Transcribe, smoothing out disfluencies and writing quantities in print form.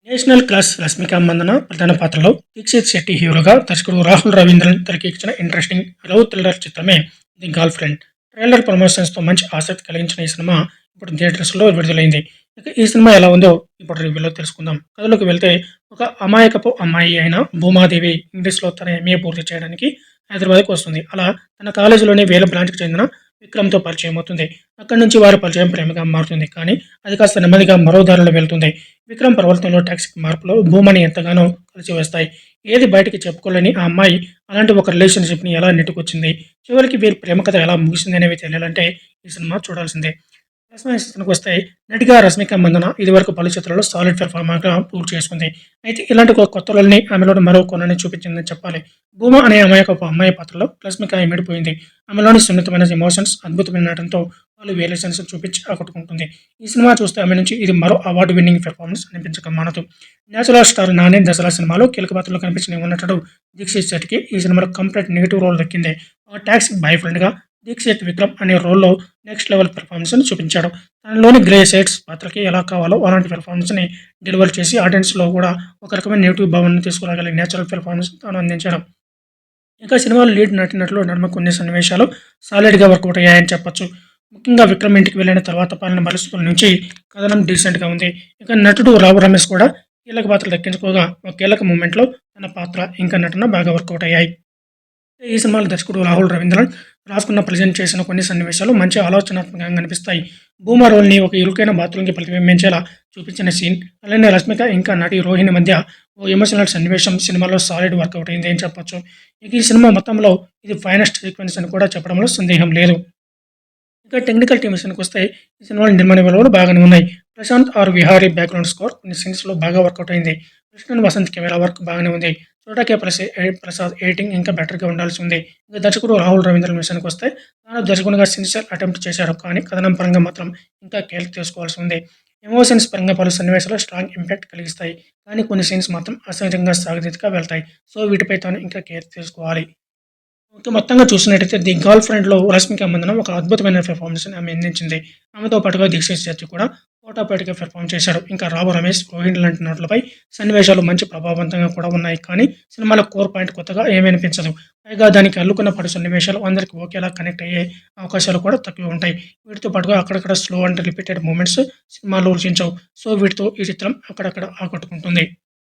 National class Rashmika Mandanna ప్రధాన పాత్రలో దీక్షిత్ శెట్టి హీరోగా దర్శకుడు రాహుల్ రవీంద్రన్ తెరకెక్కించిన ఇంట్రెస్టింగ్ లవ్ థ్రిల్లర్ చిత్రమే ది గర్ల్ ఫ్రెండ్. ట్రైలర్ ప్రమోషన్స్తో మంచి ఆసక్తి కలిగించిన ఈ సినిమా ఇప్పుడు థియేటర్స్లో విడుదలైంది. ఇక ఈ సినిమా ఎలా ఉందో ఇప్పుడు రివ్యూలో తెలుసుకుందాం. కథలోకి వెళ్తే ఒక అమాయకపు అమ్మాయి అయిన భూమాదేవి ఇంగ్లీష్లో తన ఎంఏ పూర్తి చేయడానికి హైదరాబాద్కు వస్తుంది. అలా తన కాలేజీలోని వేల బ్రాంచ్కి చెందిన విక్రమ్తో పరిచయం అవుతుంది. అక్కడి నుంచి వారి పరిచయం ప్రేమగా మారుతుంది. కానీ అది కాస్త నెమ్మదిగా మరో దారిలో వెళ్తుంది. విక్రమ్ ప్రవర్తనలో టాక్సిక్ మార్పులు భూమని ఎంతగానో కలిసివేస్తాయి. ఏది బయటికి చెప్పుకోలేని ఆ అమ్మాయి అలాంటి ఒక రిలేషన్షిప్ని ఎలా నెట్టుకొచ్చింది, చివరికి వీరి ప్రేమ కథ ఎలా ముగిసింది అనేవి తెలియాలంటే ఈ సినిమా చూడాల్సిందే. విషయానికి వస్తే నటిగా రష్మిక మందన ఇదివరకు పలు చిత్రాల్లో సాలిడ్ పెర్ఫార్మర్గా ప్రూవ్ చేసుకుంది. అయితే ఇలాంటి ఒక కొత్త రోల్ని ఆమెలోని మరో కొనని చూపించిందని చెప్పాలి. భూమా అనే అమాయకపు అమ్మాయి పాత్రలో రష్మిక ఇమిడిపోయింది. ఆమెలోని సున్నితమైన ఎమోషన్స్, అద్భుతమైన నటనతో వాళ్ళు వేరియేషన్స్ చూపించి ఆకట్టుకుంటుంది. ఈ సినిమా చూస్తే ఆమె నుంచి ఇది మరో అవార్డు విన్నింగ్ పెర్ఫార్మెన్స్ అనిపించక మానదు. నేచురల్ స్టార్ నాని దసరా సినిమాలో కీలక పాత్రలో కనిపించిన ఉన్నట్టు దీక్షిత్ శెట్టికి ఈ సినిమాలో కంప్లీట్ నెగిటివ్ రోల్ దక్కింది. ఒక టాక్సిక్ బాయ్ ఫ్రెండ్గా దీక్షిత్ విక్రమ్ అనే రోల్లో నెక్స్ట్ లెవెల్ పెర్ఫార్మెన్స్ని చూపించాడు. తనలోని గ్రే షేడ్స్ పాత్రకి ఎలా కావాలో అలాంటి పెర్ఫార్మెన్స్ని డెలివర్ చేసి ఆడియన్స్లో కూడా ఒక రకమైన నెగిటివ్ భావనను తీసుకురాగలిగే నేచురల్ పెర్ఫార్మెన్స్ తాను అందించడం. ఇంకా సినిమాలో లీడ్ నటినట్లు నడుమ కొన్ని సన్నివేశాలు సాలిడ్గా వర్కౌట్ అయ్యాయని చెప్పొచ్చు. ముఖ్యంగా విక్రమ్ ఇంటికి వెళ్ళిన తర్వాత పాలన పరిస్థితుల నుంచి కథనం డీసెంట్గా ఉంది. ఇక నటుడు రావు రమేష్ కూడా కీలక పాత్ర దక్కించుకోగా ఒక కీలక మూమెంట్లో తన పాత్ర ఇంకా నటన బాగా వర్కౌట్ అయ్యాయి. ఈ సినిమాలో దర్శకుడు రాహుల్ రవీంద్రన్ రాసుకున్న ప్రజెంట్ చేసిన కొన్ని సన్నివేశాలు మంచి ఆలోచనాత్మకంగా కనిపిస్తాయి. భూమా రోల్ని ఒక ఇరుకైన బాత్రూంకి ప్రతిబింబించేలా చూపించిన సీన్, అలానే రష్మిక ఇంకా నటి రోహిణి మధ్య ఓ ఎమోషనల్ సన్నివేశం సినిమాలో సాలిడ్ వర్కౌట్ అయింది అని చెప్పొచ్చు. ఇక ఈ సినిమా మొత్తంలో ఇది ఫైనెస్ట్ సీక్వెన్స్ అని కూడా చెప్పడంలో సందేహం లేదు. ఇక టెక్నికల్ టీమ్ విషయానికి వస్తే ఈ సినిమాలో నిర్మాణ విలువలు బాగానే ఉన్నాయి. Prashanth R Vihari background score కొన్ని సీన్స్లో బాగా వర్కౌట్ అయింది. కృష్ణన్ వసంత్ కెమెరా వర్క్ బాగానే ఉంది. చోటకే ప్రసాద్ ఎడిటింగ్ ఇంకా బెటర్గా ఉండాల్సి ఉంది. ఇక దర్శకుడు రాహుల్ రవీంద్రన్ విషయానికి వస్తే తాను దర్శకునిగా సిన్సియర్ అటెంప్ట్ చేశారు. కానీ కథనం పరంగా మాత్రం ఇంకా కేర్ తీసుకోవాల్సి ఉంది. ఎమోషన్స్ పరంగా పలు సన్నివేశాలు స్ట్రాంగ్ ఇంపాక్ట్ కలిగిస్తాయి. కానీ కొన్ని సీన్స్ మాత్రం అసహజంగా సాగతీతగా వెళ్తాయి. సో వీటిపై తాను ఇంకా కేర్ తీసుకోవాలి. ఓకే. మొత్తంగా చూసినట్టయితే 'ది గర్ల్ ఫ్రెండ్'లో రష్మిక మందన ఒక అద్భుతమైన పెర్ఫార్మెన్స్‌ని ఆమె అందించింది. ఆమెతో పాటుగా దీక్షిత్ శెట్టి కూడా పోటాపోటీగా పెర్ఫార్మ్ చేశాడు. ఇంకా రావు రమేష్, రోహిణి లాంటి నటులపై సన్నివేశాలు మంచి ప్రభావవంతంగా కూడా ఉన్నాయి. కానీ సినిమాలో కోర్ పాయింట్ కొత్తగా ఏమీ అనిపించదు. పైగా దానికి అల్లుకున్న పలు సన్నివేశాలు అందరికి ఒకేలా కనెక్ట్ అయ్యే అవకాశాలు కూడా తక్కువ ఉంటాయి. వీటితో పాటుగా అక్కడక్కడ స్లో అండ్ రిపీటెడ్ మూమెంట్స్ సినిమాలో రుచించవు. సో వీటితో ఈ చిత్రం అక్కడక్కడ ఆకట్టుకుంటుంది.